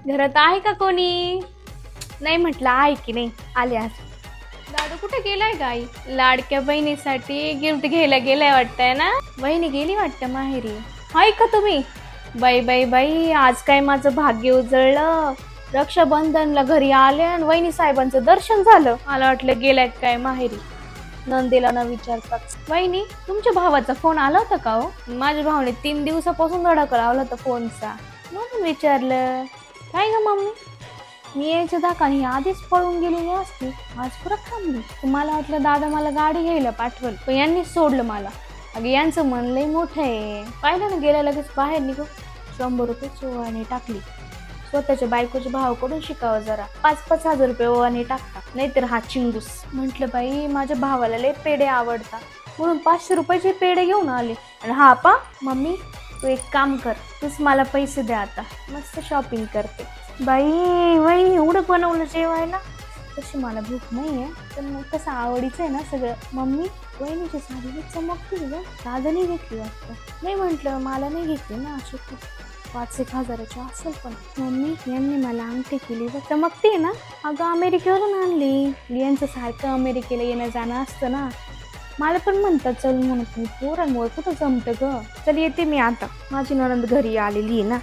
घरात आहे का कोणी? नाही म्हटलं आहे की नाही. आले आज. दादू कुठे गेलाय गाई? लाडक्या बहिणीसाठी गिफ्ट घ्यायला गेलाय वाटतंय ना. बहिणी गेली वाटतं माहेरी. आहे का तुम्ही? बाई बाई बाई, आज काय माझं भाग्य उजळलं. रक्षाबंधनला घरी आले आणि वहिनी साहेबांचं दर्शन झालं. मला वाटलं गेलाय काय माहेरी. नंदेला न विचारताच. वहिनी, तुमच्या भावाचा फोन आला होता का हो? माझ्या भावाने 3 दिवसापासून धडाका लावला होता फोनचा. म्हणून विचारलं. काय ग मम्मी? मी यायच्या दाखाने आधीच पळून गेलेली असती. आज परत थांबली. तुम्हाला वाटलं दादा मला गाडी घ्यायला पाठवल, पण यांनीच सोडलं मला. अगं यांचं मन लय मोठं आहे. पाहिलं ना, गेल्या लगेच बाहेर निघू 100 रुपये ओवाने टाकली. स्वतःच्या बायकोच्या भावाकडून शिकावं जरा. 5-5 हजार रुपये ओवाने टाकता, नाहीतर हा चिंगूस. म्हटलं बाई, माझ्या भावाला लय पेढे आवडतात, म्हणून 500 रुपयाचे पेढे घेऊन आले. आणि हा पा मम्मी, तू एक काम कर, तूच मला पैसे द्या, आता मस्त शॉपिंग करते. बाई वहिनी एवढं बनवलं जेवायला. तशी मला भूक नाही आहे, पण मग कसं आवडीचं आहे ना सगळं. मम्मी, वहिनीची साडी चमकते ग, दादाने घेतली वाटतं. नाही म्हटलं, मला नाही घेतली ना, अशी 5-1 हजाराची असेल. पण मम्मी, यांनी मला अंगठी केली व चमकते ना. अगं अमेरिकेवरून आणली. यांचं सारखं अमेरिकेला येणं जाणं असतं ना. मला पण म्हणतात चल म्हणून, पोरांमुळे कुठं जमतं ग. चल येते मी आता, माझी नणंद घरी आलेली आहे ना.